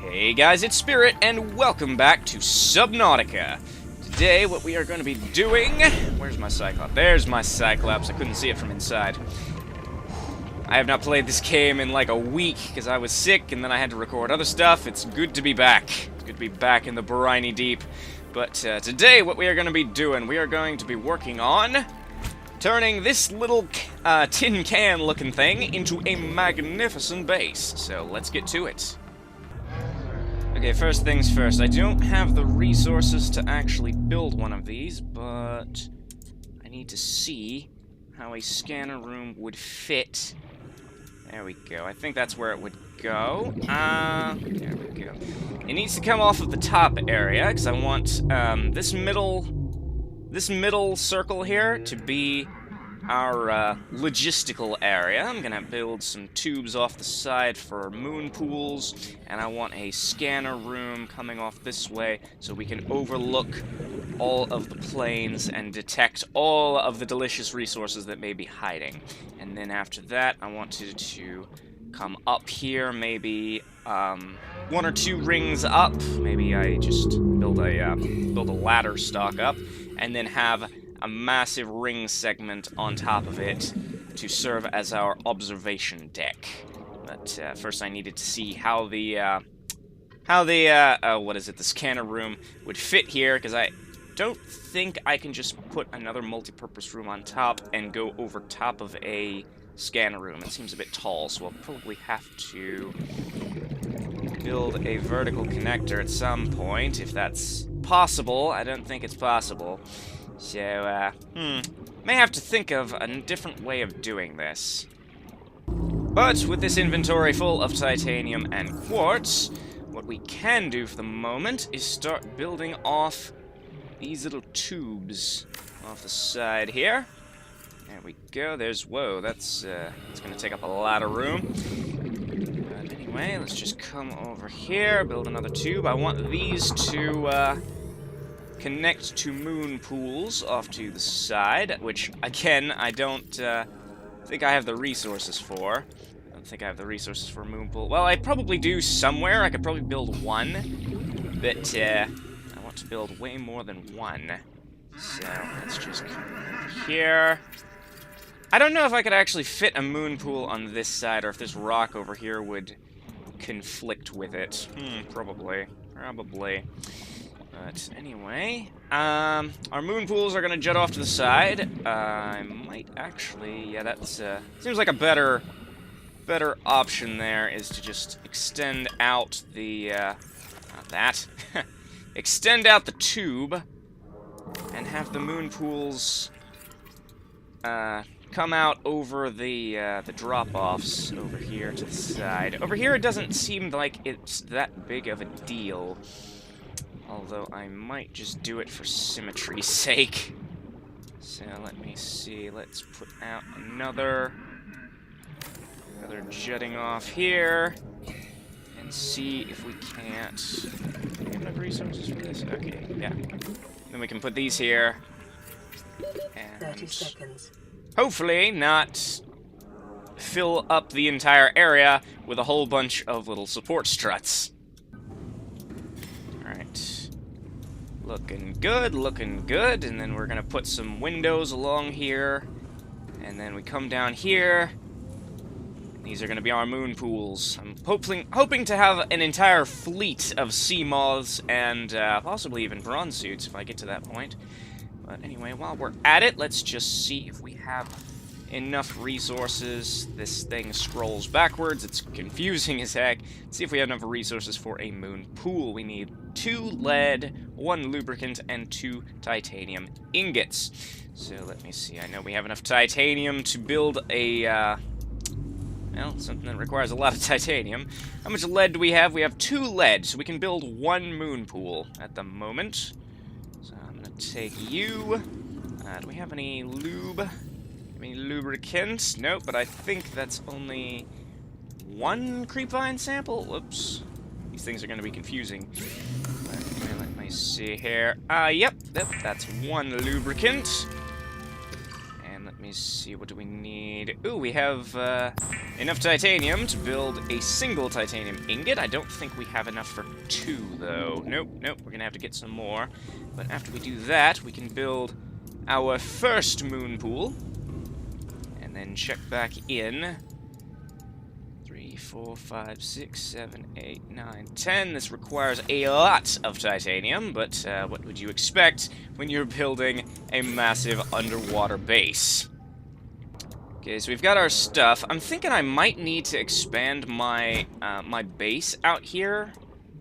Hey guys, it's Spirit, and welcome back to Subnautica. Today, what we are going to be doing... Where's my Cyclops? There's my Cyclops. I couldn't see it from inside. I have not played this game in like a week, because I was sick, and then I had to record other stuff. It's good to be back. It's good to be back in the briny deep. But today, what we are going to be doing, we are going to be working on... turning this little tin can looking thing into a magnificent base. So let's get to it. Okay, first things first, I don't have the resources to actually build one of these, but I need to see how a scanner room would fit. There we go. I think that's where it would go. There we go. It needs to come off of the top area, because I want this middle circle here to be our logistical area. I'm gonna build some tubes off the side for moon pools, and I want a scanner room coming off this way so we can overlook all of the planes and detect all of the delicious resources that may be hiding. And then after that, I wanted to come up here, maybe one or two rings up. Maybe I just build a ladder stock up, and then have a massive ring segment on top of it to serve as our observation deck. But first I needed to see how the scanner room would fit here, because I don't think I can just put another multi-purpose room on top and go over top of a scanner room. It seems a bit tall, so I'll probably have to build a vertical connector at some point, if that's possible. I don't think it's possible. So, may have to think of a different way of doing this. But with this inventory full of titanium and quartz, what we can do for the moment is start building off these little tubes off the side here. There we go. There's, whoa, that's going to take up a lot of room. But anyway, let's just come over here, build another tube. I want these to, connect to moon pools off to the side, which, again, I don't think I have the resources for. I don't think I have the resources for a moon pool. Well, I probably do somewhere. I could probably build one, but I want to build way more than one. So, let's just come over here. I don't know if I could actually fit a moon pool on this side, or if this rock over here would conflict with it. Probably. But anyway, our moon pools are gonna jut off to the side. I might actually, yeah, that's seems like a better option there, is to just extend out the extend out the tube and have the moon pools come out over the drop-offs over here to the side. Over here, it doesn't seem like it's that big of a deal. Although I might just do it for symmetry's sake. So let me see, let's put out another jutting off here, and see if we can't... Do we have enough resources for this? Okay, yeah. Then we can put these here, and 30 seconds. Hopefully not fill up the entire area with a whole bunch of little support struts. Looking good, and then we're gonna put some windows along here, and then we come down here. These are gonna be our moon pools. I'm hoping to have an entire fleet of sea moths and possibly even bronze suits if I get to that point. But anyway, while we're at it, let's just see if we have enough resources. This thing scrolls backwards, it's confusing as heck. Let's see if we have enough resources for a moon pool. We need 2 lead, 1 lubricant, and 2 titanium ingots. So let me see, I know we have enough titanium to build a, well, something that requires a lot of titanium. How much lead do we have? We have 2 lead, so we can build 1 moon pool at the moment. So I'm gonna take you. Do we have any lube? Any lubricants? Nope, but I think that's only 1 creepvine sample. Whoops. These things are going to be confusing. But anyway, let me see here. Yep, that's 1 lubricant. And let me me see, what do we need? Ooh, we have enough titanium to build a single titanium ingot. I don't think we have enough for 2, though. Nope, we're gonna have to get some more. But after we do that, we can build our first moon pool. And then check back in. 3, 4, 5, 6, 7, 8, 9, 10. This requires a lot of titanium, but what would you expect when you're building a massive underwater base? Okay, so we've got our stuff. I'm thinking I might need to expand my my base out here,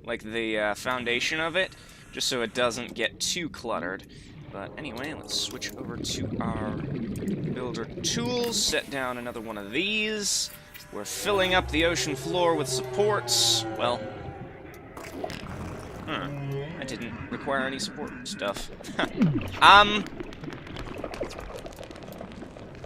like the foundation of it, just so it doesn't get too cluttered. But anyway, let's switch over to our builder tools, set down another one of these. We're filling up the ocean floor with supports. Well, I didn't require any support stuff.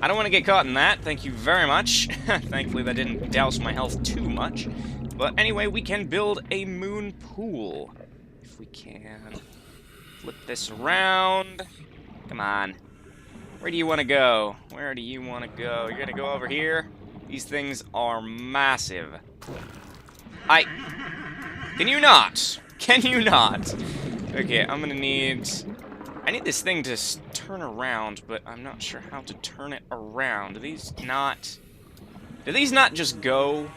I don't want to get caught in that, thank you very much. Thankfully that didn't douse my health too much. But anyway, we can build a moon pool. If we can flip this around. Come on. Where do you want to go? Where do you want to go? You're gonna go over here? These things are massive. Can you not? Can you not? Okay, I'm gonna need... I need this thing to turn around, but I'm not sure how to turn it around. Do these not just go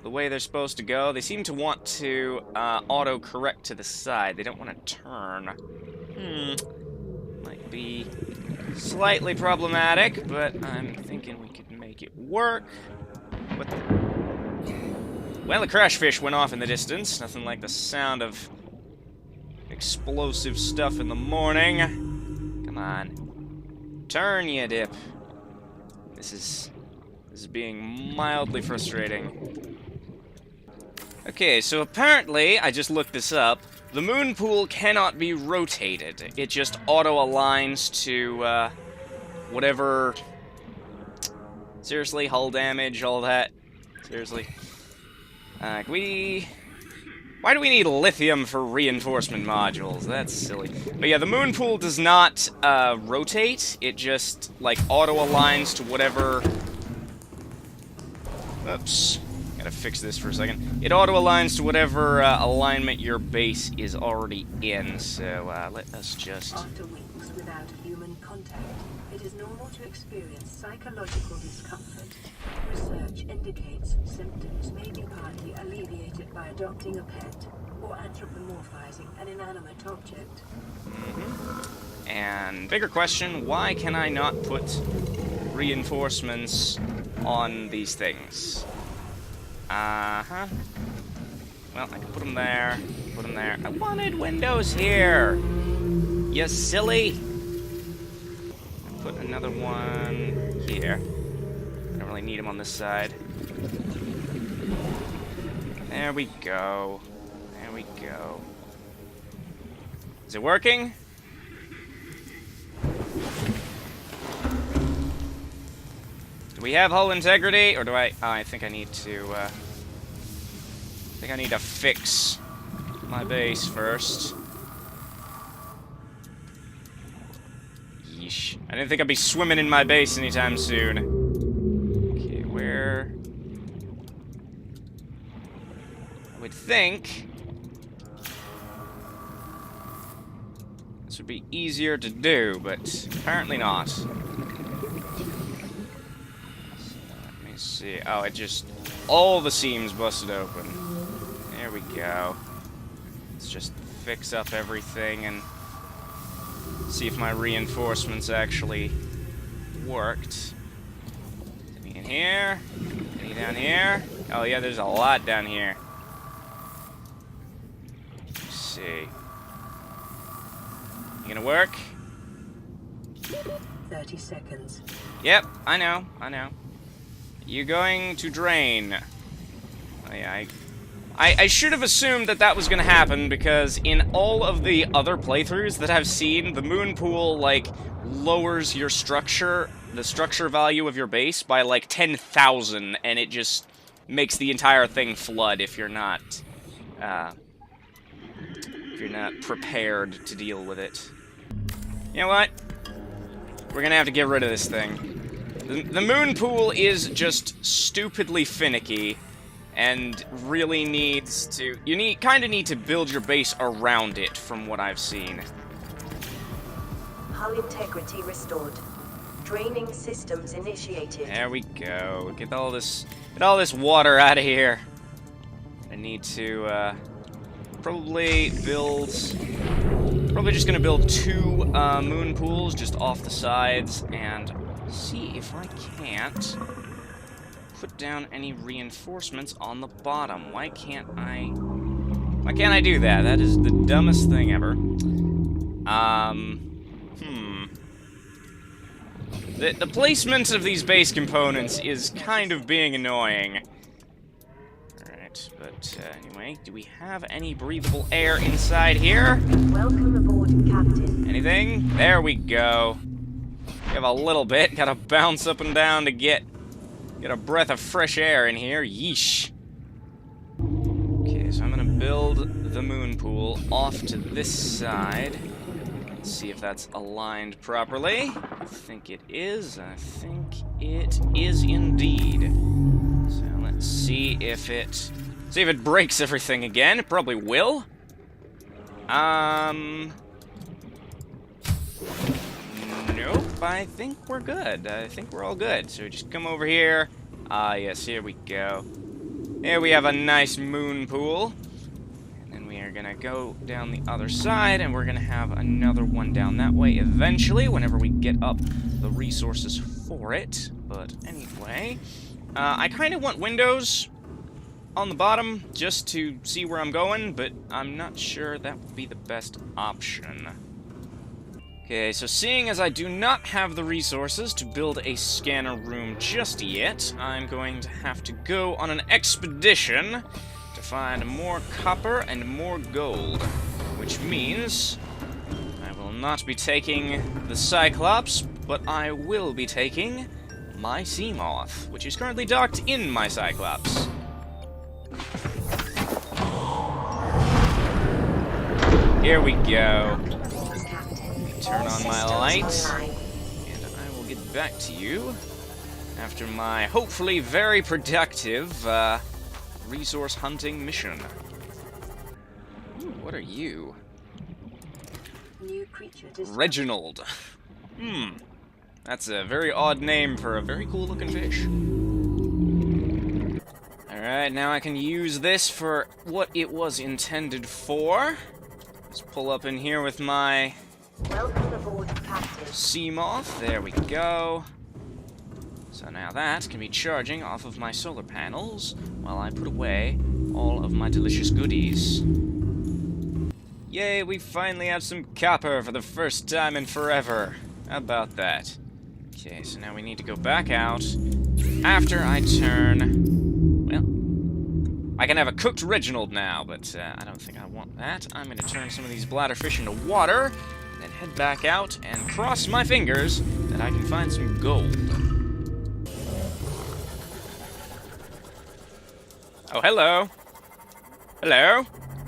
the way they're supposed to go? They seem to want to auto-correct to the side. They don't want to turn. Might be slightly problematic, but I'm thinking we could make it work. What the... Well, the crash fish went off in the distance. Nothing like the sound of explosive stuff in the morning. Come on. Turn, you dip. This is being mildly frustrating. Okay, so apparently, I just looked this up, the moon pool cannot be rotated. It just auto-aligns to, whatever... Seriously, hull damage, all that? Seriously? Can we... Why do we need lithium for reinforcement modules? That's silly. But yeah, the moon pool does not rotate. It just, like, auto-aligns to whatever... Oops. Gotta fix this for a second. It auto-aligns to whatever alignment your base is already in. So let us just... After weeks without human contact, it is normal to experience psychological discomfort. Research indicates symptoms may be partly alleviated by adopting a pet or anthropomorphizing an inanimate object. And bigger question, why can I not put reinforcements on these things? Well, I can put them there, put them there. I wanted windows here! You silly! Put another one here. I don't really need them on this side. There we go. There we go. Is it working? Do we have hull integrity, or do I... Oh, I think I need to, I think I need to fix my base first. Yeesh. I didn't think I'd be swimming in my base anytime soon. Okay, where... I would think... this would be easier to do, but apparently not. So, let me see. Oh, it just... all the seams busted open. There we go. Let's just fix up everything and see if my reinforcements actually worked. Any in here? Any down here? Oh yeah, there's a lot down here. Let's see. You gonna work? 30 seconds. Yep, I know. You going to drain? Oh yeah, I should have assumed that that was gonna happen, because in all of the other playthroughs that I've seen, the moon pool, like, lowers your structure, the structure value of your base by, like, 10,000, and it just makes the entire thing flood if you're not prepared to deal with it. You know what? We're gonna have to get rid of this thing. The moon pool is just stupidly finicky, and really needs to... You kind of need to build your base around it, from what I've seen. Hull integrity restored. Draining systems initiated. There we go. Get all this water out of here. I need to probably just gonna build 2 moon pools just off the sides and see if I can't put down any reinforcements on the bottom. Why can't I do that? That is the dumbest thing ever. The placement of these base components is kind of being annoying. Alright, but anyway, do we have any breathable air inside here? Welcome aboard, Captain. Anything? There we go. We have a little bit. Gotta bounce up and down to get a breath of fresh air in here. Yeesh. Okay, so I'm gonna build the moon pool off to this side. Let's see if that's aligned properly. I think it is. I think it is indeed. So let's see if it breaks everything again. It probably will. Nope, I think we're good. I think we're all good. So just come over here. Yes, here we go. Here we have a nice moon pool. And then we are gonna go down the other side, and we're gonna have another one down that way eventually, whenever we get up the resources for it. But anyway, I kind of want windows on the bottom just to see where I'm going, but I'm not sure that would be the best option. Okay, so seeing as I do not have the resources to build a scanner room just yet, I'm going to have to go on an expedition to find more copper and more gold, which means I will not be taking the Cyclops, but I will be taking my Seamoth, which is currently docked in my Cyclops. Here we go. Turn on my lights, and I will get back to you after my hopefully very productive resource hunting mission. Ooh, what are you? New creature discovered. Reginald. That's a very odd name for a very cool looking fish. Alright, now I can use this for what it was intended for. Let's pull up in here with my Welcome aboard, Captain. Seamoth. There we go. So now that can be charging off of my solar panels while I put away all of my delicious goodies. Yay, we finally have some copper for the first time in forever. How about that? Okay, so now we need to go back out after I turn... Well, I can have a cooked Reginald now, but I don't think I want that. I'm going to turn some of these bladderfish into water, then head back out and cross my fingers that I can find some gold. Oh, hello. Hello?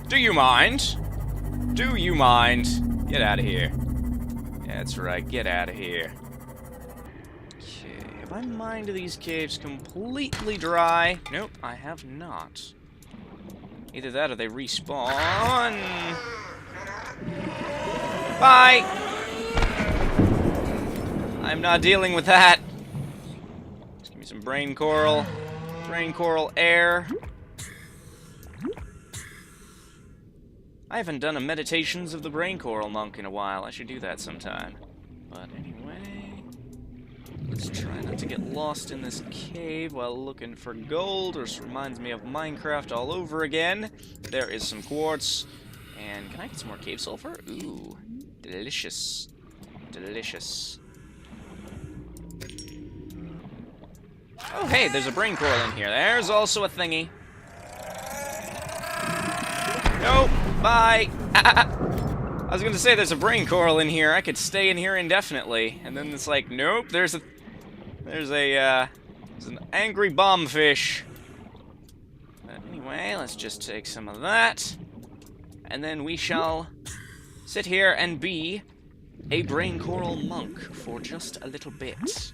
Do you mind? Do you mind? Get out of here. Yeah, that's right, get out of here. Okay, have I mined these caves completely dry? Nope, I have not. Either that or they respawn. Bye! I'm not dealing with that. Just give me some brain coral. Brain coral air. I haven't done a Meditations of the Brain Coral Monk in a while. I should do that sometime. But anyway, let's try not to get lost in this cave while looking for gold. This reminds me of Minecraft all over again. There is some quartz. And can I get some more cave sulfur? Ooh, delicious. Delicious. Oh, hey, there's a brain coral in here. There's also a thingy. Nope. Bye. I was gonna say there's a brain coral in here. I could stay in here indefinitely, and then it's like, nope. There's an angry bombfish. But anyway, let's just take some of that, and then we shall sit here and be a brain coral monk for just a little bit.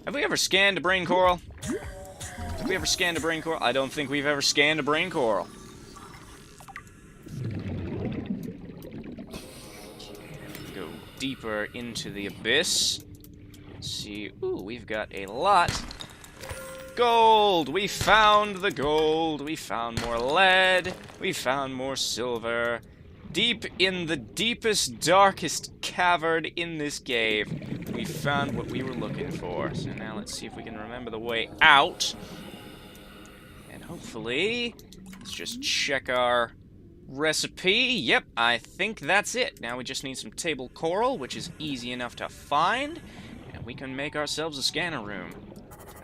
Have we ever scanned a brain coral? Have we ever scanned a brain coral? I don't think we've ever scanned a brain coral. Go deeper into the abyss. Let's see. Ooh, we've got a lot. Gold! We found the gold. We found more lead. We found more silver. Deep in the deepest, darkest cavern in this cave, we found what we were looking for. So now let's see if we can remember the way out. And hopefully, let's just check our recipe. Yep, I think that's it. Now we just need some table coral, which is easy enough to find. And we can make ourselves a scanner room.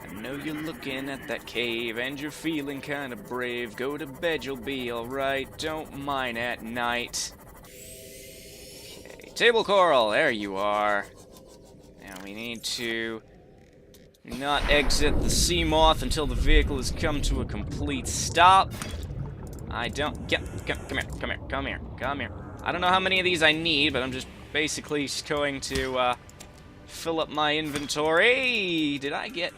I know you're looking at that cave and you're feeling kind of brave. Go to bed, you'll be alright. Don't mine at night. Okay, table coral, there you are. Now we need to not exit the sea moth until the vehicle has come to a complete stop. I don't... Come here. I don't know how many of these I need, but I'm just basically just going to, fill up my inventory. Did I get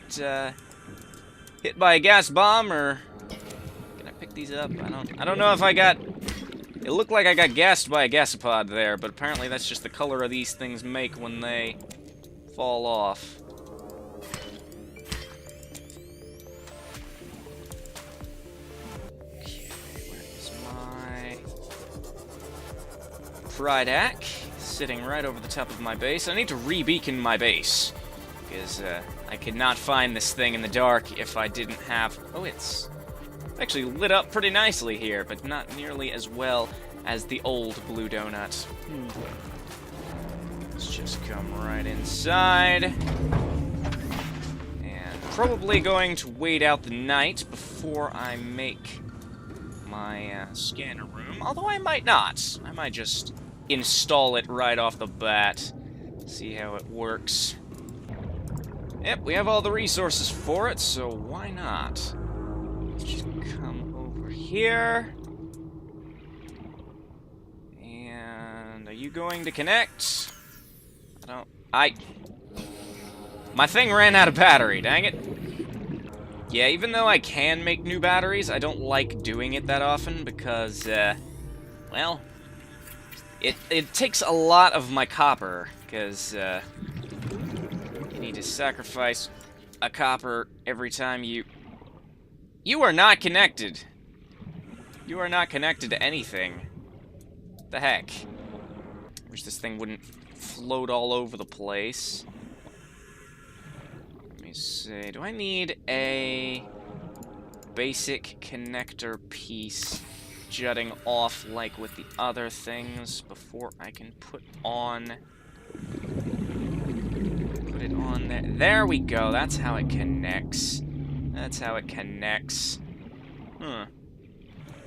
hit by a gas bomb, or can I pick these up? I don't know if I got. It looked like I got gassed by a gasopod there, but apparently that's just the color of these things make when they fall off. Okay, where is my pride hack? Sitting right over the top of my base. I need to re-beacon my base, because I could not find this thing in the dark if I didn't have... Oh, it's actually lit up pretty nicely here, but not nearly as well as the old blue donut. Let's just come right inside. And probably going to wait out the night before I make my scanner room, although I might not. I might just install it right off the bat. See how it works. Yep, we have all the resources for it, so why not? Let's just come over here. And are you going to connect? My thing ran out of battery, dang it. Yeah, even though I can make new batteries, I don't like doing it that often because, well, it takes a lot of my copper, because you need to sacrifice a copper every time you... You are not connected. You are not connected to anything. What the heck? I wish this thing wouldn't float all over the place. Let me see. Do I need a basic connector piece jutting off like with the other things before I can put it on there? There we go. That's how it connects. That's how it connects.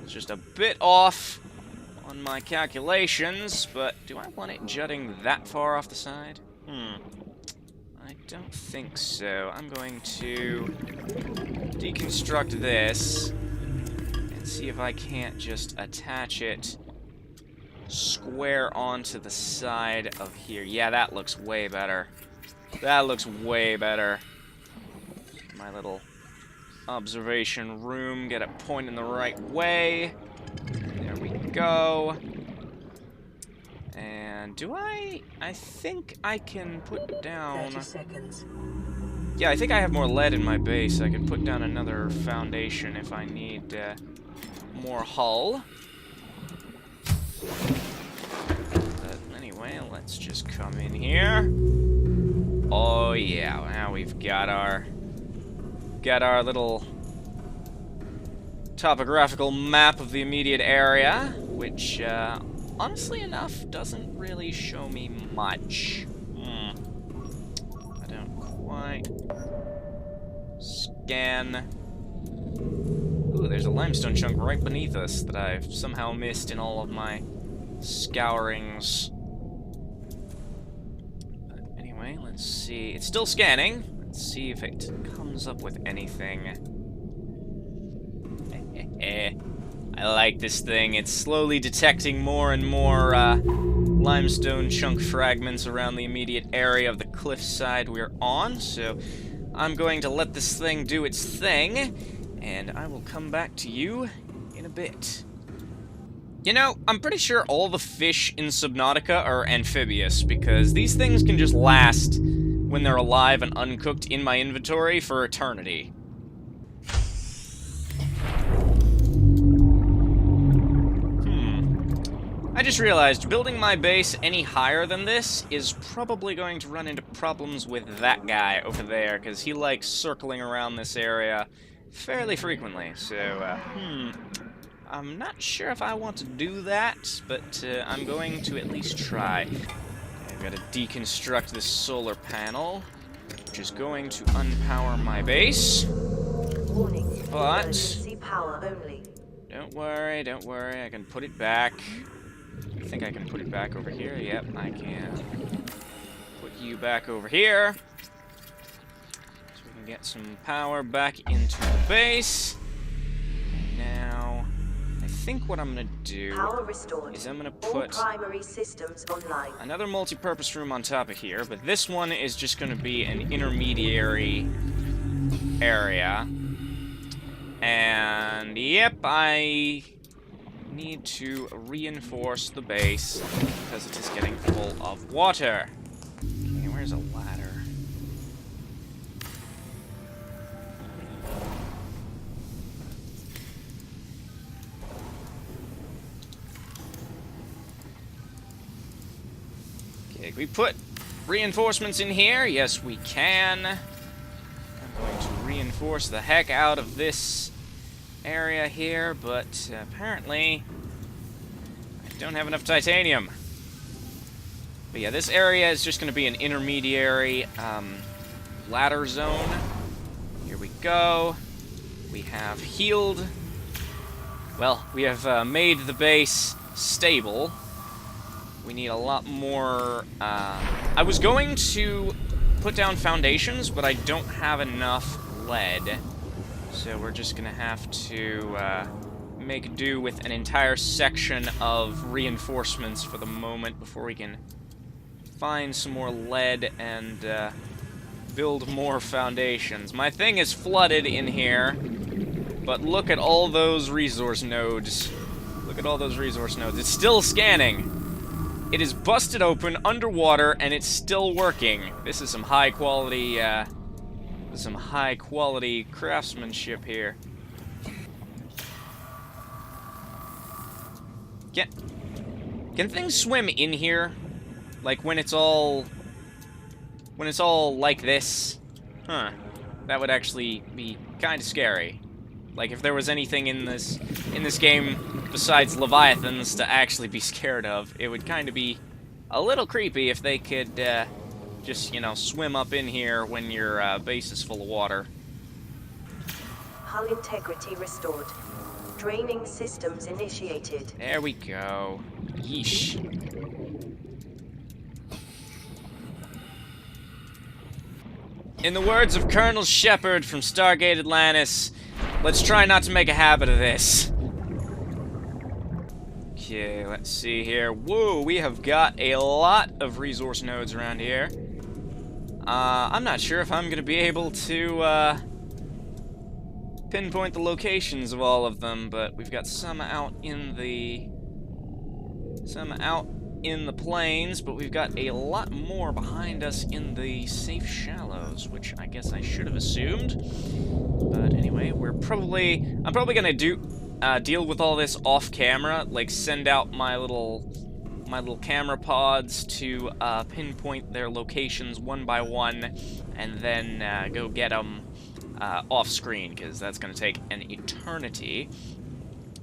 It's just a bit off on my calculations, but do I want it jutting that far off the side? I don't think so. I'm going to deconstruct this and see if I can't just attach it square onto the side of here. Yeah, that looks way better. That looks way better. My little observation room, get it pointing the right way. There we go. And do I think I can put down... 30 seconds. Yeah, I think I have more lead in my base. I can put down another foundation if I need more hull. But anyway, let's just come in here. Oh yeah, now we've got our little topographical map of the immediate area, which honestly enough doesn't really show me much. I don't quite scan. Ooh, there's a limestone chunk right beneath us that I've somehow missed in all of my scourings. But anyway, let's see. It's still scanning. Let's see if it comes up with anything. I like this thing. It's slowly detecting more and more limestone chunk fragments around the immediate area of the cliffside we're on, so I'm going to let this thing do its thing, and I will come back to you in a bit. You know, I'm pretty sure all the fish in Subnautica are amphibious, because these things can just last, when they're alive and uncooked, in my inventory for eternity. I just realized building my base any higher than this is probably going to run into problems with that guy over there, because he likes circling around this area fairly frequently. So, I'm not sure if I want to do that, but I'm going to at least try. I've got to deconstruct this solar panel, which is going to unpower my base. Warning. But Emergency power only. Don't worry, I can put it back. I think I can put it back over here. Yep, I can. Put you back over here. So we can get some power back into the base. Now, I think what I'm gonna do Power restored. is I'm gonna All put primary systems online. another multi-purpose room on top of here, but this one is just gonna be an intermediary area. And yep, I need to reinforce the base because it is getting full of water. Okay, where's a ladder? Okay, can we put reinforcements in here? Yes, we can. I'm going to reinforce the heck out of this area here, but apparently I don't have enough titanium. But yeah, this area is just going to be an intermediary ladder zone. Here we go. We have healed. Well, we have made the base stable. We need a lot more. I was going to put down foundations, but I don't have enough lead. So we're just gonna have to make do with an entire section of reinforcements for the moment before we can find some more lead and build more foundations. My thing is flooded in here, but look at all those resource nodes. Look at all those resource nodes. It's still scanning. It is busted open underwater, and it's still working. This is some high quality. Some high-quality craftsmanship here. Can things swim in here? Like when it's all like this? Huh. That would actually be kind of scary. Like if there was anything in this game besides leviathans to actually be scared of, it would kind of be a little creepy if they could just, you know, swim up in here when your base is full of water. Hull integrity restored. Draining systems initiated. There we go. Yeesh. In the words of Colonel Shepard from Stargate Atlantis, let's try not to make a habit of this. Okay, let's see here. Whoa, we have got a lot of resource nodes around here. I'm not sure if I'm going to be able to pinpoint the locations of all of them, but we've got some out in the plains, but we've got a lot more behind us in the safe shallows, which I guess I should have assumed. But anyway, I'm probably going to deal with all this off camera, like send out my little camera pods to pinpoint their locations one by one, and then go get them off screen, because that's going to take an eternity.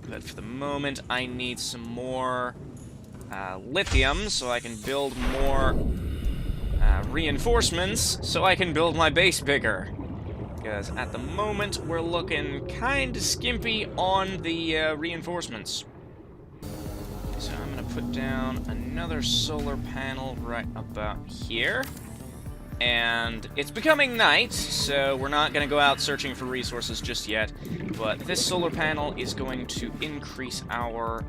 But for the moment, I need some more lithium so I can build more reinforcements so I can build my base bigger. Because at the moment, we're looking kind of skimpy on the reinforcements. So I'm going to put down another solar panel right about here. And it's becoming night, so we're not going to go out searching for resources just yet. But this solar panel is going to increase our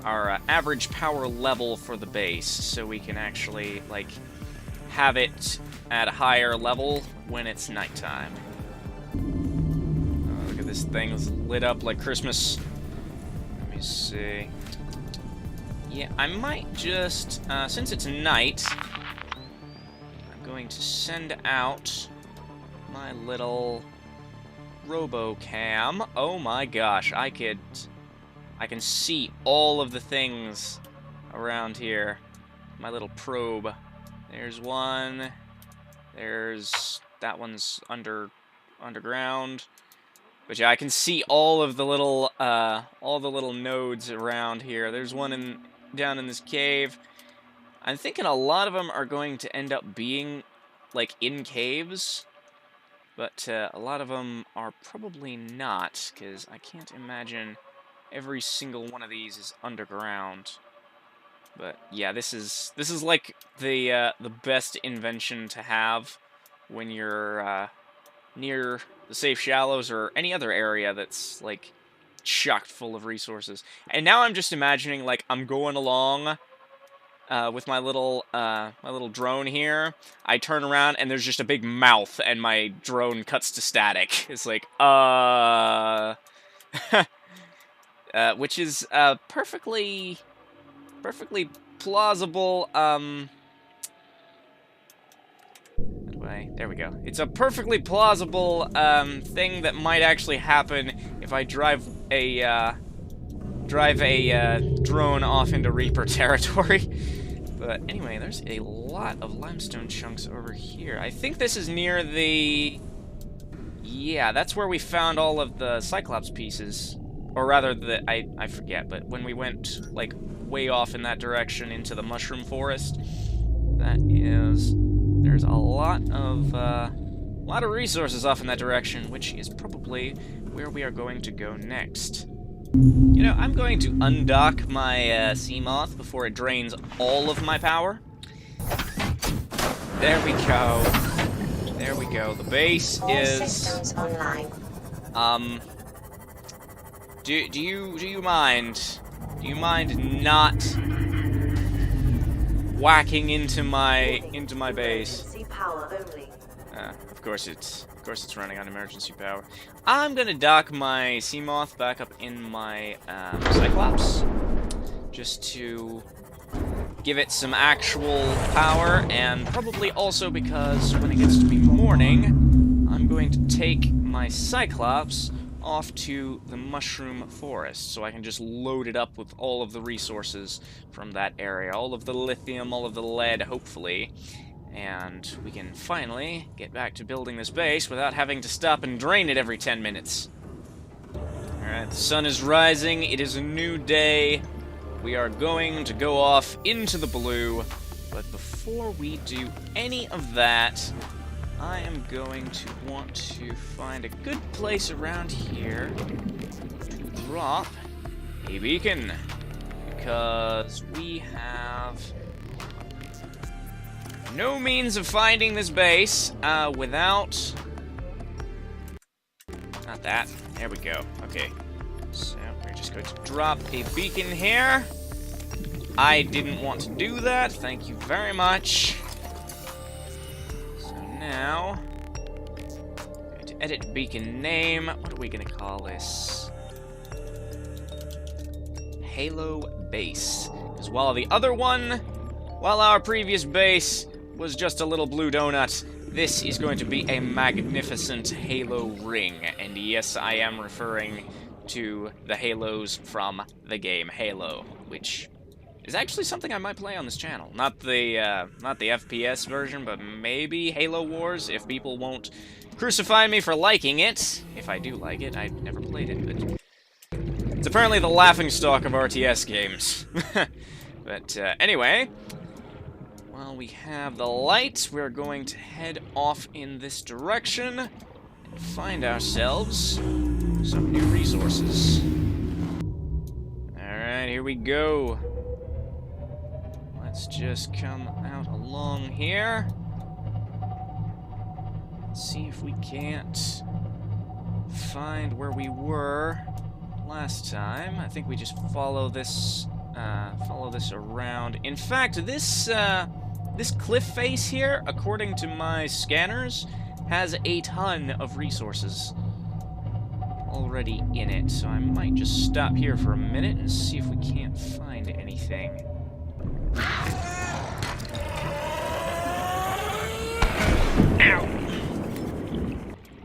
average power level for the base, so we can actually, like, have it at a higher level when it's nighttime. Oh, look at this thing, it's lit up like Christmas. Let me see. Yeah, I might just, since it's night, I'm going to send out my little RoboCam. Oh my gosh, I can see all of the things around here. My little probe. There's one. There's that one's underground. But yeah, I can see all the little nodes around here. There's one down in this cave. I'm thinking a lot of them are going to end up being like in caves. But a lot of them are probably not, because I can't imagine every single one of these is underground. But yeah, this is like the best invention to have when you're near the safe shallows or any other area that's like chock full of resources. And now I'm just imagining like I'm going along with my little drone here. I turn around and there's just a big mouth, and my drone cuts to static. It's like, which is perfectly plausible. There we go. It's a perfectly plausible thing that might actually happen if I drive a drone off into Reaper territory. But anyway, there's a lot of limestone chunks over here. I think this is near the... Yeah, that's where we found all of the Cyclops pieces. Or rather, I forget, but when we went, like, way off in that direction into the mushroom forest, there's a lot of resources off in that direction, which is probably where we are going to go next. You know, I'm going to undock my Seamoth before it drains all of my power. There we go. There we go. The base is... systems online. Do you mind? Do you mind not whacking into my base? Emergency power only. Of course it's running on emergency power. I'm gonna dock my Seamoth back up in my Cyclops, just to give it some actual power, and probably also because when it gets to be morning, I'm going to take my Cyclops off to the mushroom forest, so I can just load it up with all of the resources from that area, all of the lithium, all of the lead, hopefully, and we can finally get back to building this base without having to stop and drain it every 10 minutes. Alright, the sun is rising, it is a new day, we are going to go off into the blue, but before we do any of that, I am going to want to find a good place around here to drop a beacon, because we have no means of finding this base without... Not that. There we go. Okay. So, we're just going to drop a beacon here. I didn't want to do that. Thank you very much. So now, I'm going to edit beacon name. What are we going to call this? Halo Base. Because while our previous base was just a little blue donut, this is going to be a magnificent Halo ring. And yes, I am referring to the Halos from the game Halo, which is actually something I might play on this channel. Not the FPS version, but maybe Halo Wars, if people won't crucify me for liking it. If I do like it, I've never played it, but it's apparently the laughingstock of RTS games. But anyway, while we have the lights, we're going to head off in this direction and find ourselves some new resources. Alright, here we go. Let's just come out along here. See if we can't find where we were last time. I think we just follow this follow this around. In fact, this cliff face here, according to my scanners, has a ton of resources already in it. So I might just stop here for a minute and see if we can't find anything. Ow!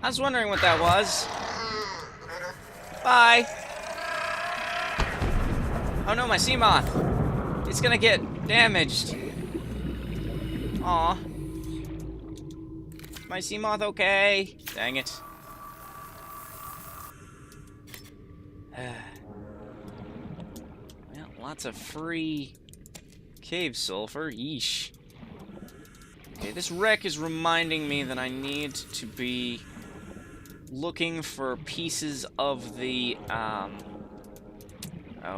I was wondering what that was. Bye! Oh no, my sea moth! It's gonna get damaged. Aw. My sea moth okay? Dang it. Well, lots of free cave sulfur. Yeesh. Okay, this wreck is reminding me that I need to be looking for pieces of the,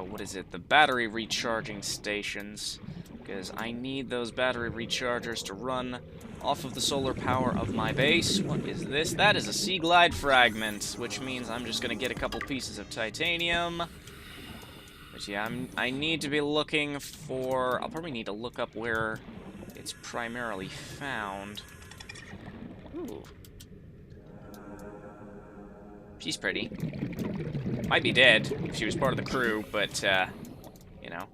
what is it? The battery recharging stations. Because I need those battery rechargers to run off of the solar power of my base. What is this? That is a sea glide fragment, which means I'm just going to get a couple pieces of titanium. But yeah, I need to be looking for... I'll probably need to look up where it's primarily found. Ooh. She's pretty. Might be dead if she was part of the crew, but, you know.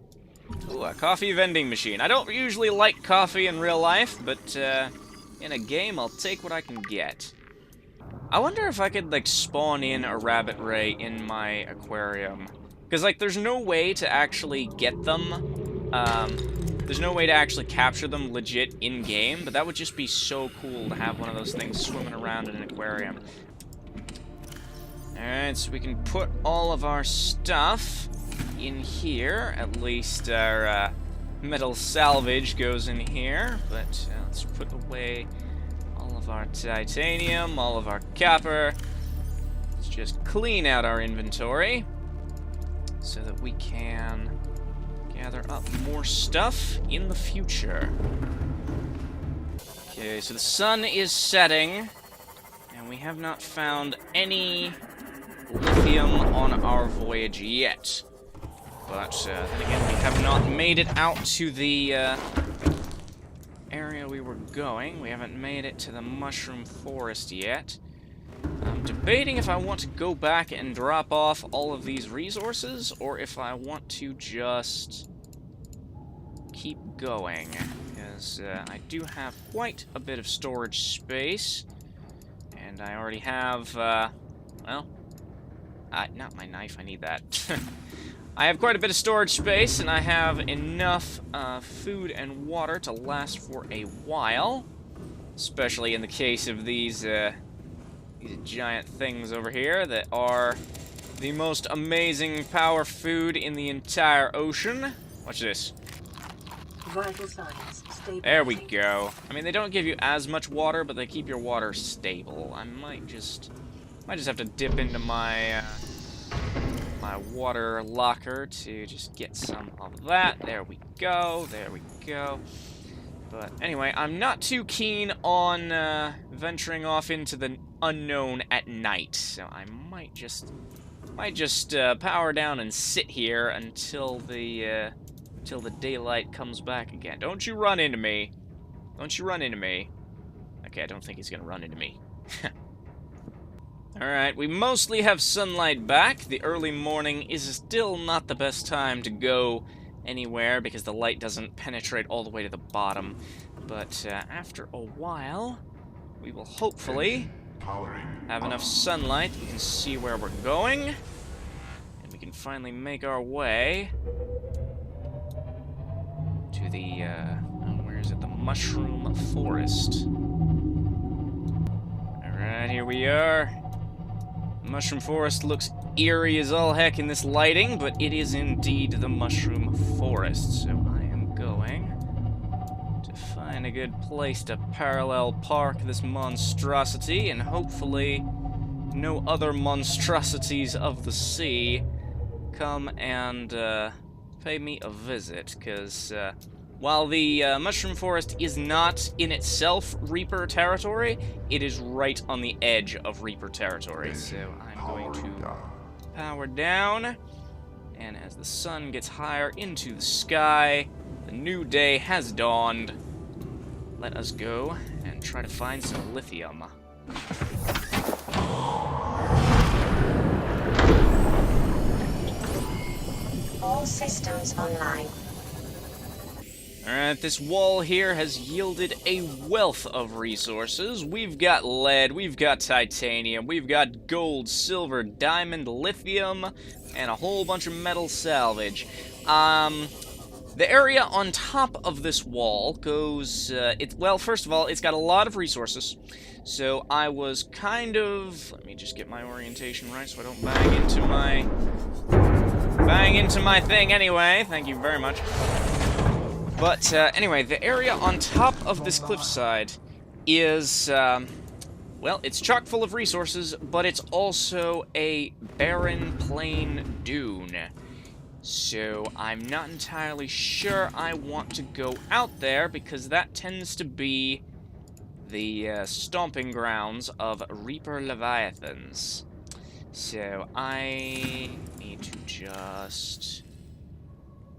Ooh, a coffee vending machine. I don't usually like coffee in real life, but, in a game, I'll take what I can get. I wonder if I could, like, spawn in a rabbit ray in my aquarium. Because, like, there's no way to actually get them. There's no way to actually capture them legit in-game, but that would just be so cool to have one of those things swimming around in an aquarium. Alright, so we can put all of our stuff in here. At least our metal salvage goes in here. But let's put away all of our titanium, all of our copper. Let's just clean out our inventory so that we can gather up more stuff in the future. Okay, so the sun is setting, and we have not found any lithium on our voyage yet. But then again, we have not made it out to the area we were going. We haven't made it to the mushroom forest yet. I'm debating if I want to go back and drop off all of these resources, or if I want to just keep going, because I do have quite a bit of storage space, and I already have, well, not my knife, I need that. I have quite a bit of storage space, and I have enough food and water to last for a while, especially in the case of these giant things over here that are the most amazing power food in the entire ocean. Watch this. Vital signs stable. There we go. I mean, they don't give you as much water, but they keep your water stable. I might just have to dip into my my water locker to just get some of that. There we go. There we go. But anyway, I'm not too keen on venturing off into the unknown at night, so I might just power down and sit here until the daylight comes back again. Don't you run into me. Don't you run into me. Okay, I don't think he's gonna run into me. Alright, we mostly have sunlight back. The early morning is still not the best time to go anywhere because the light doesn't penetrate all the way to the bottom. But after a while, we will hopefully have enough sunlight that we can see where we're going. And we can finally make our way to the, where is it? The mushroom forest. Alright, here we are. The mushroom forest looks eerie as all heck in this lighting, but it is indeed the mushroom forest. So I am going to find a good place to parallel park this monstrosity, and hopefully no other monstrosities of the sea come and pay me a visit, because while the mushroom forest is not in itself Reaper territory, it is right on the edge of Reaper territory. So I'm going to power down And as the sun gets higher into the sky, the new day has dawned. Let us go and try to find some lithium. All systems online. Alright, this wall here has yielded a wealth of resources. We've got lead, we've got titanium, we've got gold, silver, diamond, lithium, and a whole bunch of metal salvage. The area on top of this wall goes, well, first of all, it's got a lot of resources. So I was kind of, let me just get my orientation right so I don't bang into my thing anyway. Thank you very much. But, anyway, the area on top of this cliffside is, well, it's chock full of resources, but it's also a barren plain dune. So, I'm not entirely sure I want to go out there, because that tends to be the, stomping grounds of Reaper Leviathans. So, I need to just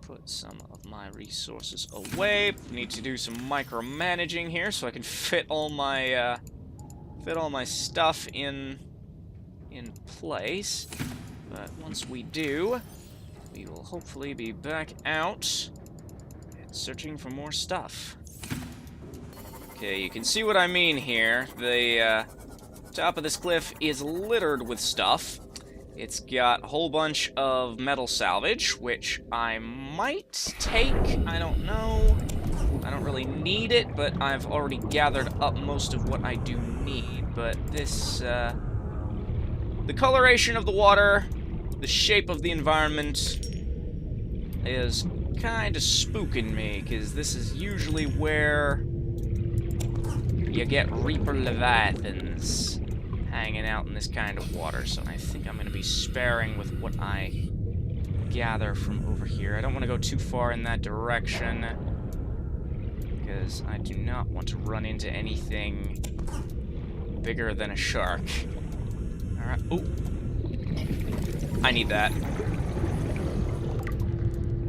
put some of my resources away. Need to do some micromanaging here so I can fit all my stuff in place. But once we do, we will hopefully be back out and searching for more stuff. Okay, you can see what I mean here. The top of this cliff is littered with stuff. It's got a whole bunch of metal salvage, which I might take. I don't know. I don't really need it, but I've already gathered up most of what I do need. But this, the coloration of the water, the shape of the environment is kind of spooking me, because this is usually where you get Reaper Leviathans hanging out in this kind of water, so I think I'm going to be sparing with what I gather from over here. I don't want to go too far in that direction, because I do not want to run into anything bigger than a shark. Alright, oh! I need that.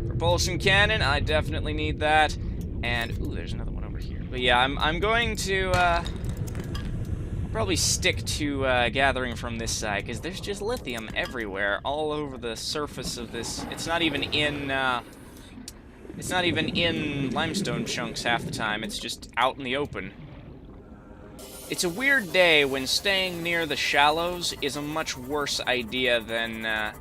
Propulsion cannon, I definitely need that. And, ooh, there's another one over here. But yeah, I'm going to, probably stick to gathering from this side, because there's just lithium everywhere, all over the surface of this. It's not even in limestone chunks half the time. It's just out in the open. It's a weird day when staying near the shallows is a much worse idea than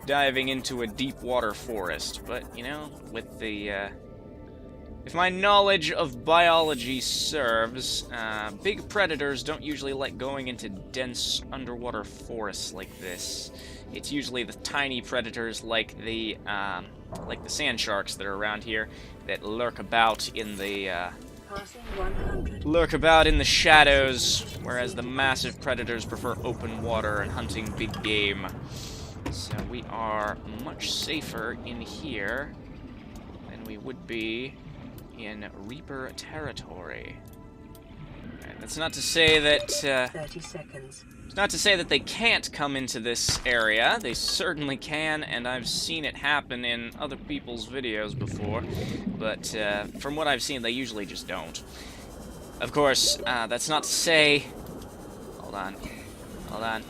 diving into a deep water forest. But you know, with the if my knowledge of biology serves, big predators don't usually like going into dense underwater forests like this. It's usually the tiny predators like the sand sharks that are around here that lurk about in the shadows, whereas the massive predators prefer open water and hunting big game. So we are much safer in here than we would be in Reaper territory. Right, that's not to say that 30 seconds. It's not to say that they can't come into this area. They certainly can, and I've seen it happen in other people's videos before. But from what I've seen, they usually just don't. Of course, that's not to say... Hold on. Hold on.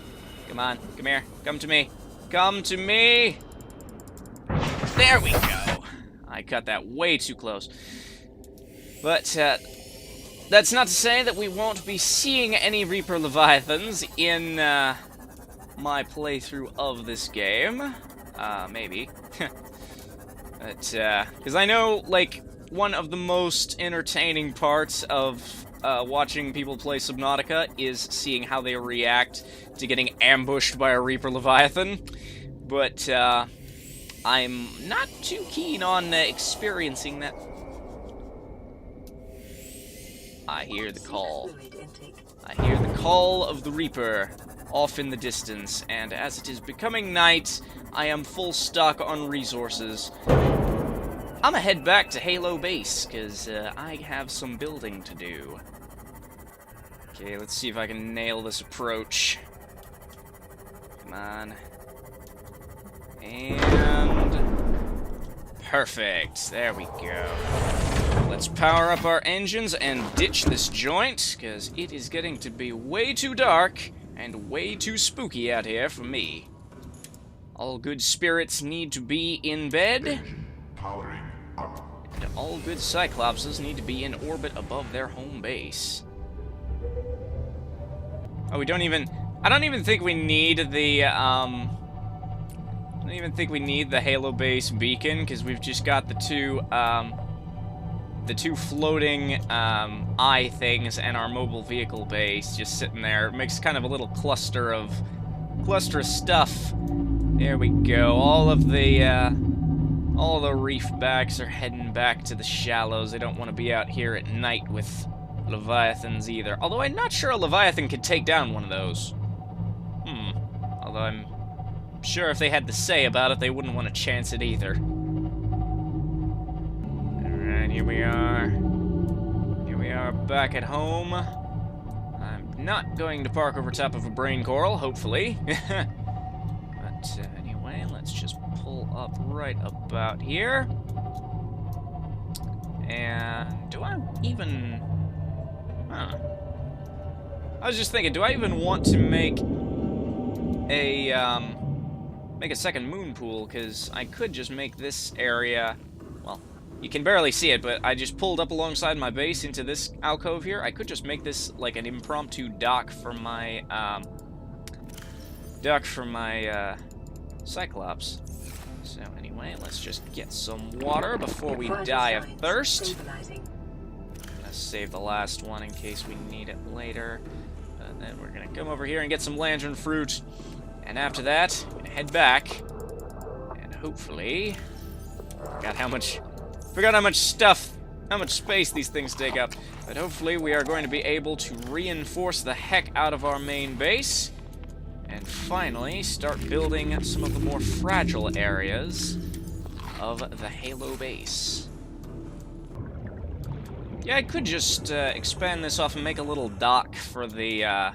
Come on. Come here. Come to me. Come to me! There we go! I cut that way too close. But, that's not to say that we won't be seeing any Reaper Leviathans in, my playthrough of this game. Maybe. But, because I know, like, one of the most entertaining parts of, watching people play Subnautica is seeing how they react to getting ambushed by a Reaper Leviathan. But, I'm not too keen on experiencing that. I hear the call. I hear the call of the Reaper off in the distance, and as it is becoming night, I am full stock on resources. I'm gonna head back to Halo Base, because I have some building to do. Okay, let's see if I can nail this approach. Come on. And perfect. There we go. Let's power up our engines and ditch this joint, because it is getting to be way too dark and way too spooky out here for me. All good spirits need to be in bed. Powering up. And all good Cyclopses need to be in orbit above their home base. Oh, I don't even think we need the, I don't even think we need the Halo base beacon, because we've just got the two floating, eye things and our mobile vehicle base just sitting there. It makes kind of a little cluster of stuff. There we go. All the reef backs are heading back to the shallows. They don't want to be out here at night with Leviathans either. Although I'm not sure a Leviathan could take down one of those. Although I'm sure if they had to say about it, they wouldn't want to chance it either. Alright, here we are. Here we are back at home. I'm not going to park over top of a brain coral, hopefully. But anyway, let's just pull up right about here. And do I even... I was just thinking, do I even want to make a second moon pool? Because I could just make this area... Well, you can barely see it, but I just pulled up alongside my base into this alcove here. I could just make this like an impromptu dock for my, Cyclops. So anyway, let's just get some water before we die of thirst. Let's save the last one in case we need it later. And then we're gonna come over here and get some lantern fruit. And after that, head back. And hopefully... Forgot how much space these things take up. But hopefully we are going to be able to reinforce the heck out of our main base. And finally, start building some of the more fragile areas of the Halo base. Yeah, I could just expand this off and make a little dock for the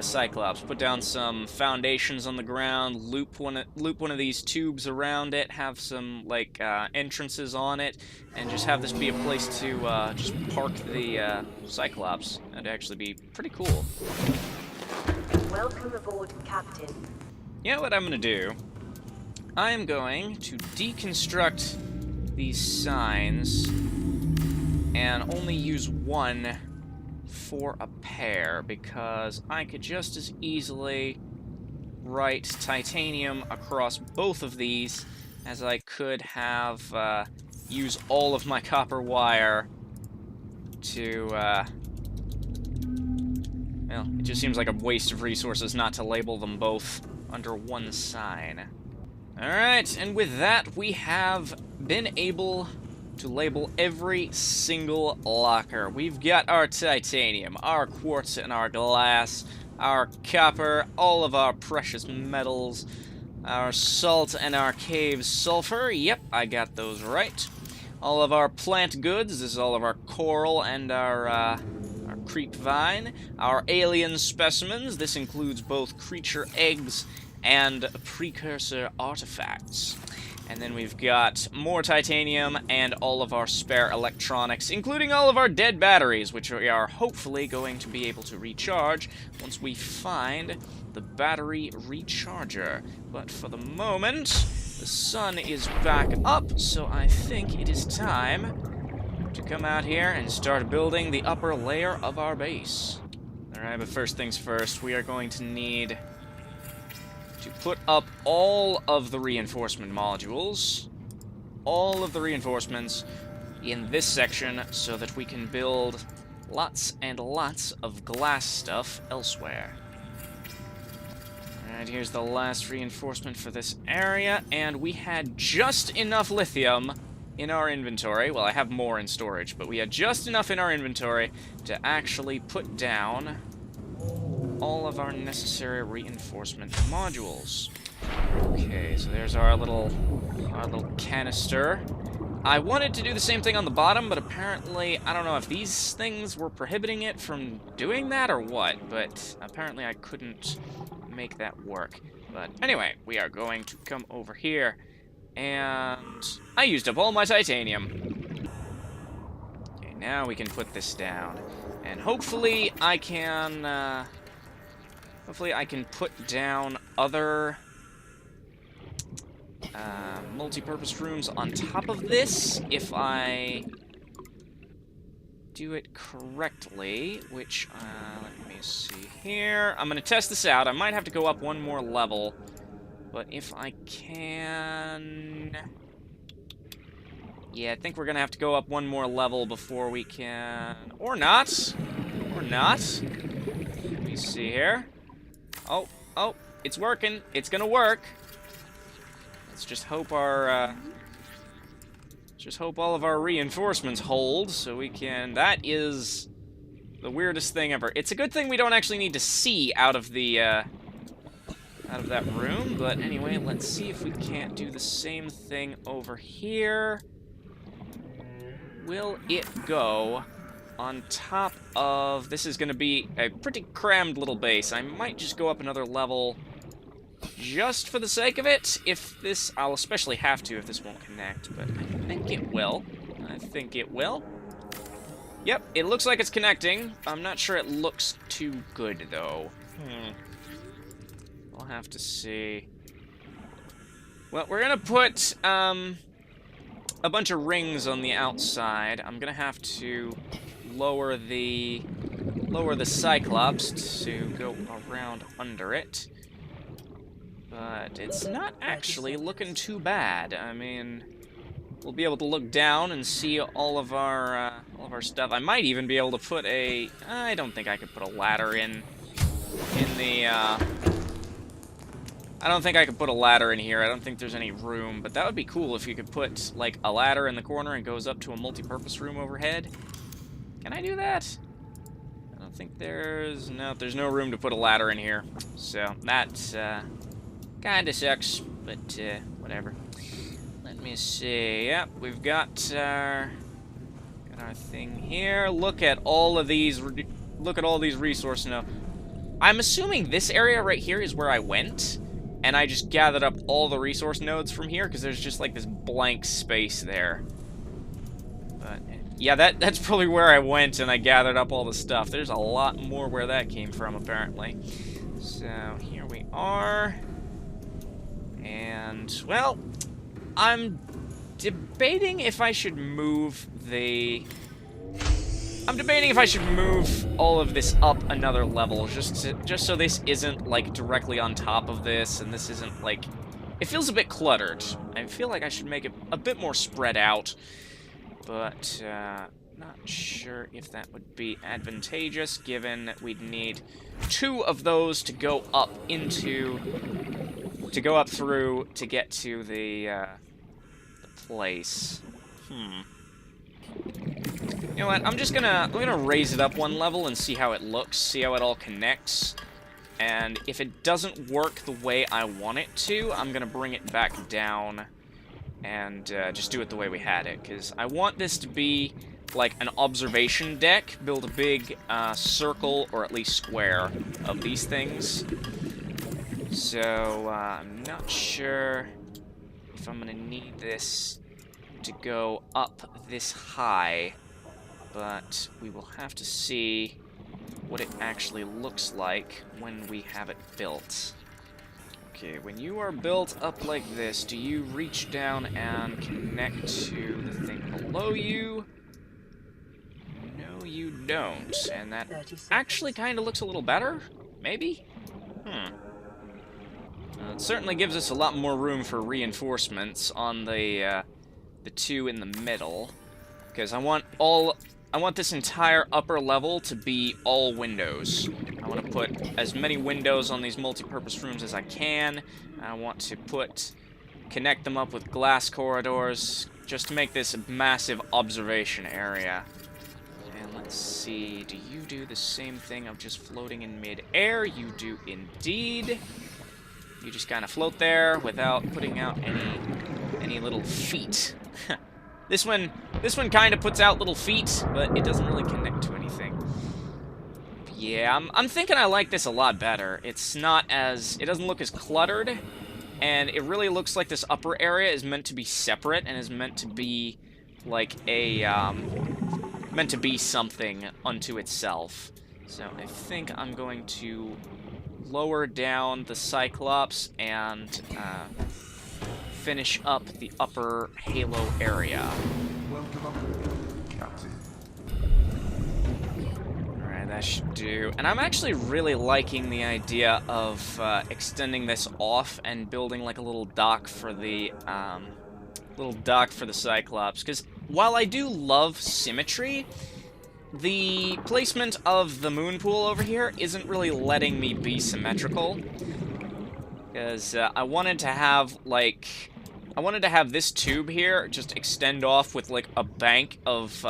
Cyclops. Put down some foundations on the ground, loop one of these tubes around it, have some like entrances on it, and just have this be a place to just park the Cyclops. That'd actually be pretty cool. Welcome aboard, Captain. You know what I'm going to do? I'm going to deconstruct these signs and only use one for a pair, because I could just as easily write titanium across both of these as I could have use all of my copper wire to well, it just seems like a waste of resources not to label them both under one sign. Alright, and with that, we have been able to label every single locker. We've got our titanium, our quartz and our glass, our copper, all of our precious metals, our salt and our cave sulfur. Yep, I got those right. All of our plant goods. This is all of our coral and our creep vine. Our alien specimens. This includes both creature eggs and precursor artifacts. And then we've got more titanium and all of our spare electronics, including all of our dead batteries, which we are hopefully going to be able to recharge once we find the battery recharger. But for the moment, the sun is back up, so I think it is time to come out here and start building the upper layer of our base. Alright, but first things first, we are going to need to put up all of the reinforcement modules, all of the reinforcements in this section so that we can build lots and lots of glass stuff elsewhere. Alright, here's the last reinforcement for this area, and we had just enough lithium in our inventory. Well, I have more in storage, but we had just enough in our inventory to actually put down all of our necessary reinforcement modules. Okay, so there's our little canister. I wanted to do the same thing on the bottom, but apparently, I don't know if these things were prohibiting it from doing that or what, but apparently I couldn't make that work. But anyway, we are going to come over here, and I used up all my titanium. Okay, now we can put this down, and hopefully I can put down other multi-purpose rooms on top of this if I do it correctly, which, let me see here. I'm going to test this out. I might have to go up one more level, but if I can... Yeah, I think we're going to have to go up one more level before we can... Or not. Or not. Let me see here. Oh, it's working. It's going to work. Let's just hope our... Just hope all of our reinforcements hold, so we can... That is the weirdest thing ever. It's a good thing we don't actually need to see out of the, out of that room, but anyway, let's see if we can't do the same thing over here. Will it go on top of... This is going to be a pretty crammed little base. I might just go up another level just for the sake of it. If this... I'll especially have to if this won't connect, but I think it will. I think it will. Yep, it looks like it's connecting. I'm not sure it looks too good, though. We'll have to see. Well, we're going to put a bunch of rings on the outside. I'm going to have to lower the Cyclops to go around under it. But it's not actually looking too bad. I mean, we'll be able to look down and see all of our stuff. I might even be able to put a... I don't think I could put a ladder in the... I don't think I could put a ladder in here. I don't think there's any room, but that would be cool if you could put, like, a ladder in the corner and goes up to a multi-purpose room overhead. Can I do that? I don't think there's... No, there's no room to put a ladder in here. So, that's, kinda sucks, but, whatever. Let me see. Yep, we've got our thing here. Look at all of these. Look at all these resources now. I'm assuming this area right here is where I went, and I just gathered up all the resource nodes from here because there's just like this blank space there. But yeah, that's probably where I went and I gathered up all the stuff. There's a lot more where that came from apparently. So here we are. And, well, I'm debating if I should move the... I'm debating if I should move all of this up another level, just so this isn't, like, directly on top of this, and this isn't, like... It feels a bit cluttered. I feel like I should make it a bit more spread out, but, not sure if that would be advantageous, given that we'd need 2 of those to go up into... To go up through to get to the place. You know what? I'm gonna raise it up one level and see how it looks, see how it all connects. And if it doesn't work the way I want it to, I'm gonna bring it back down and just do it the way we had it. Because I want this to be like an observation deck. Build a big circle, or at least square, of these things. So, I'm not sure if I'm gonna need this to go up this high, but we will have to see what it actually looks like when we have it built. Okay, when you are built up like this, do you reach down and connect to the thing below you? No, you don't, and that actually kind of looks a little better, maybe? It certainly gives us a lot more room for reinforcements on the 2 in the middle, because I want this entire upper level to be all windows. I want to put as many windows on these multi-purpose rooms as I can. I want to connect them up with glass corridors, just to make this a massive observation area. And let's see, do you do the same thing of just floating in mid-air? You do indeed. You just kind of float there without putting out any little feet. This one kind of puts out little feet, but it doesn't really connect to anything. Yeah, I'm thinking I like this a lot better. It's not as... It doesn't look as cluttered, and it really looks like this upper area is meant to be separate and is meant to be like a, meant to be something unto itself. So I think I'm going to lower down the Cyclops and finish up the upper Halo area. Welcome aboard, Captain. Alright, that should do. And I'm actually really liking the idea of extending this off and building like a little dock for the Cyclops. Because while I do love symmetry, the placement of the moon pool over here isn't really letting me be symmetrical. Because I wanted to have, like... I wanted to have this tube here just extend off with, like, a bank of,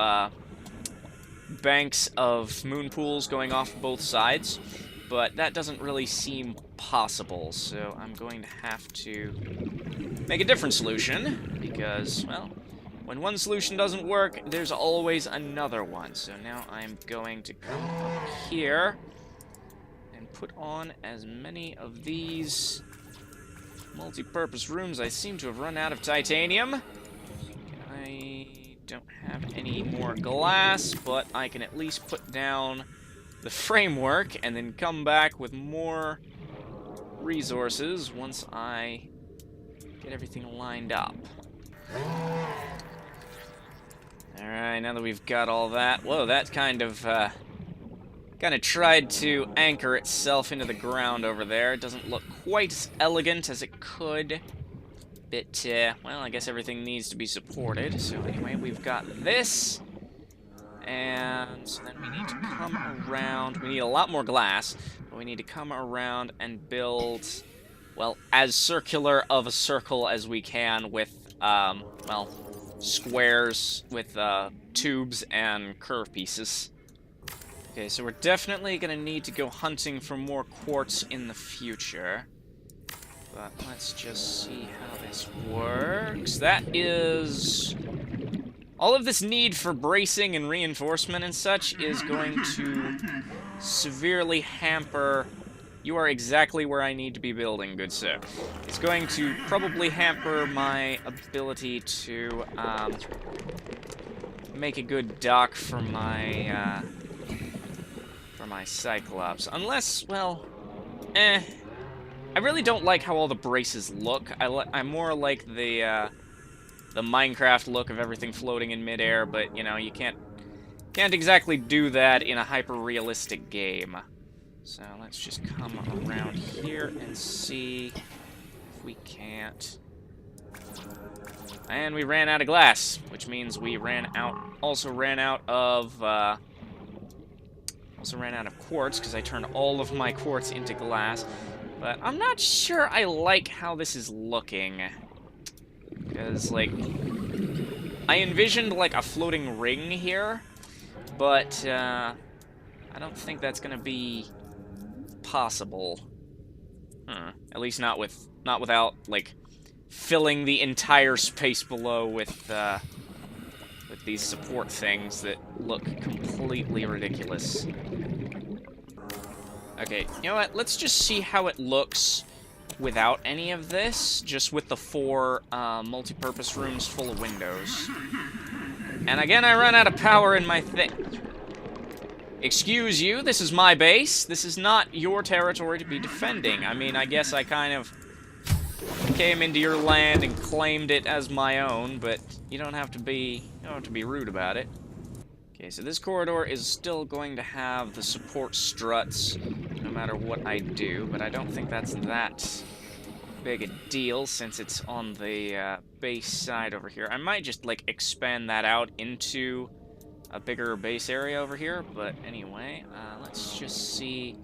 banks of moon pools going off both sides. But that doesn't really seem possible, so I'm going to have to make a different solution. Because, well, when one solution doesn't work, there's always another one. So now I'm going to come up here and put on as many of these multi-purpose rooms. I seem to have run out of titanium. I don't have any more glass, but I can at least put down the framework and then come back with more resources once I get everything lined up. Alright, now that we've got all that... Whoa, that kind of tried to anchor itself into the ground over there. It doesn't look quite as elegant as it could. But, well, I guess everything needs to be supported. So anyway, we've got this. And so then we need to come around. We need a lot more glass. But we need to come around and build, well, as circular of a circle as we can with, well, squares with tubes and curve pieces. Okay, so we're definitely going to need to go hunting for more quartz in the future. But let's just see how this works. That is... All of this need for bracing and reinforcement and such is going to severely hamper... You are exactly where I need to be building, good sir. It's going to probably hamper my ability to make a good dock for my Cyclops. Unless, well, I really don't like how all the braces look. I more like the Minecraft look of everything floating in midair, but, you know, you can't exactly do that in a hyper-realistic game. So let's just come around here and see if we can't. And we ran out of glass, which means we also ran out of quartz, because I turned all of my quartz into glass. But I'm not sure I like how this is looking. Because, like, I envisioned, like, a floating ring here, but I don't think that's gonna be possible. At least not without, like, filling the entire space below with these support things that look completely ridiculous. Okay, you know what? Let's just see how it looks without any of this, just with the 4 multi-purpose rooms full of windows. And again, I run out of power in my thing. Excuse you, this is my base. This is not your territory to be defending. I mean, I guess I kind of came into your land and claimed it as my own, but you don't have to be rude about it. Okay, so this corridor is still going to have the support struts no matter what I do, but I don't think that's that big a deal since it's on the base side over here. I might just, like, expand that out into a bigger base area over here, but anyway, let's just see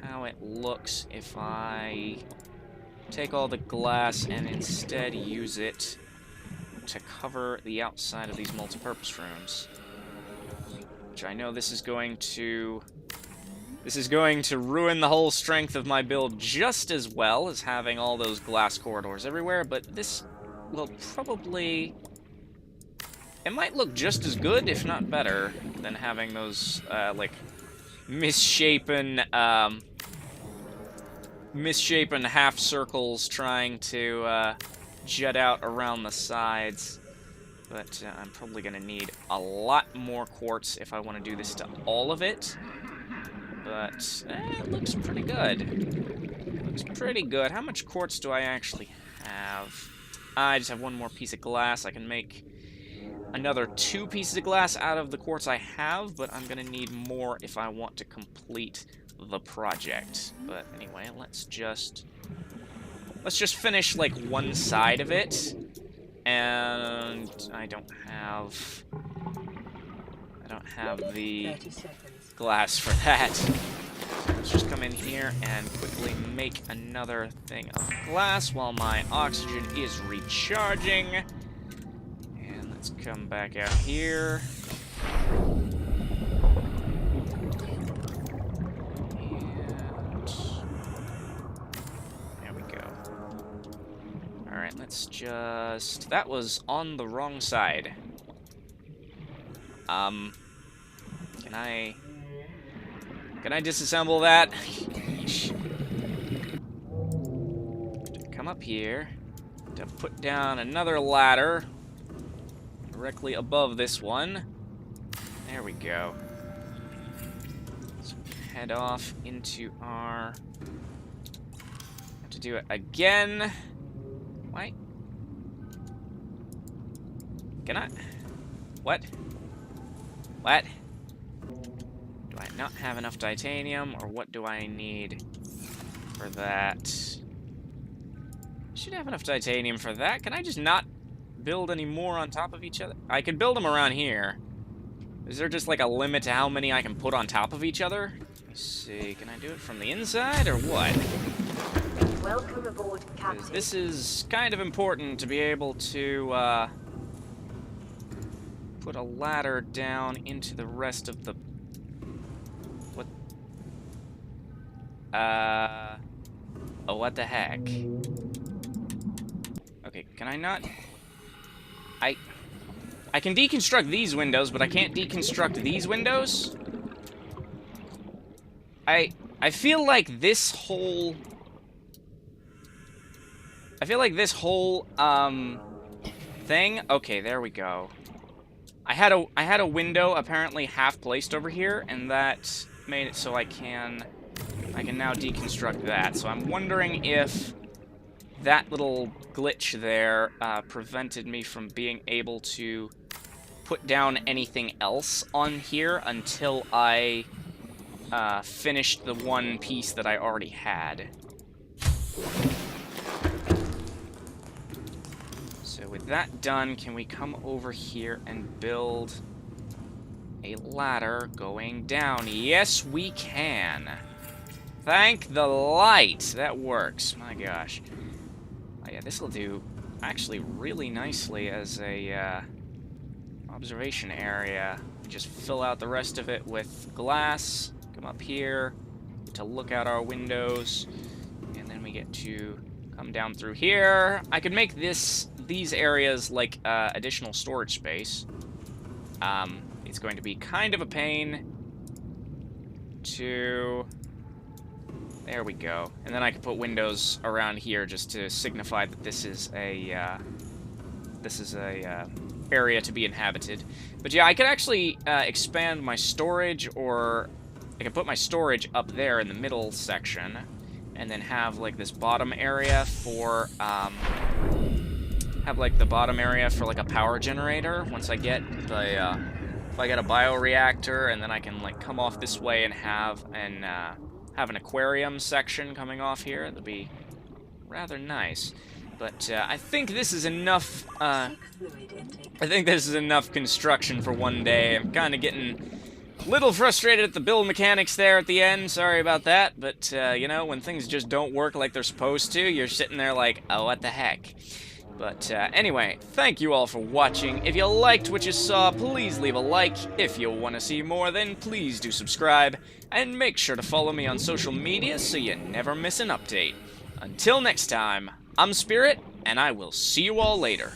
how it looks if I take all the glass and instead use it to cover the outside of these multi-purpose rooms. Which I know this is going to ruin the whole strength of my build just as well as having all those glass corridors everywhere, but this will probably... It might look just as good, if not better, than having those, like, misshapen half circles trying to jut out around the sides. But I'm probably going to need a lot more quartz if I want to do this to all of it. But it looks pretty good. Looks pretty good. How much quartz do I actually have? I just have one more piece of glass. I can make another 2 pieces of glass out of the quartz I have, but I'm going to need more if I want to complete the project. But anyway, let's just finish like one side of it. And I don't have the glass for that. Let's just come in here and quickly make another thing of glass while my oxygen is recharging. And let's come back out here. Alright, let's just... That was on the wrong side. Can I disassemble that? Come up here to put down another ladder directly above this one. There we go. Let's head off into our... Have to do it again. Why? Can I? What? What? Do I not have enough titanium, or what do I need for that? Should have enough titanium for that. Can I just not build any more on top of each other? I can build them around here. Is there just like a limit to how many I can put on top of each other? Let's see. Can I do it from the inside, or what? Welcome aboard, Captain. This is kind of important to be able to put a ladder down into the rest of the... What? Oh, what the heck? Okay, can I not... I can deconstruct these windows, but I can't deconstruct these windows? I feel like this whole... thing... Okay, there we go. I had a window apparently half placed over here, and that made it so I can now deconstruct that. So I'm wondering if that little glitch there prevented me from being able to put down anything else on here until I finished the one piece that I already had. So with that done, can we come over here and build a ladder going down? Yes, we can. Thank the light. That works. My gosh. Oh yeah, this will do actually really nicely as a observation area. Just fill out the rest of it with glass. Come up here to look out our windows, and then we get to come down through here. I could make these areas like additional storage space. It's going to be kind of a pain to... There we go. And then I could put windows around here just to signify that this is a area to be inhabited. But yeah, I could actually expand my storage, or I could put my storage up there in the middle section, and then have like this bottom area for like a power generator once I get the if I get a bioreactor, and then I can like come off this way and have an aquarium section coming off here. That'd be rather nice. But I think this is enough. I think this is enough construction for one day. I'm kind of getting a little frustrated at the build mechanics there at the end. Sorry about that. But you know, when things just don't work like they're supposed to, you're sitting there like, oh, what the heck. But anyway, thank you all for watching. If you liked what you saw, please leave a like. If you want to see more, then please do subscribe. And make sure to follow me on social media so you never miss an update. Until next time, I'm Spirit, and I will see you all later.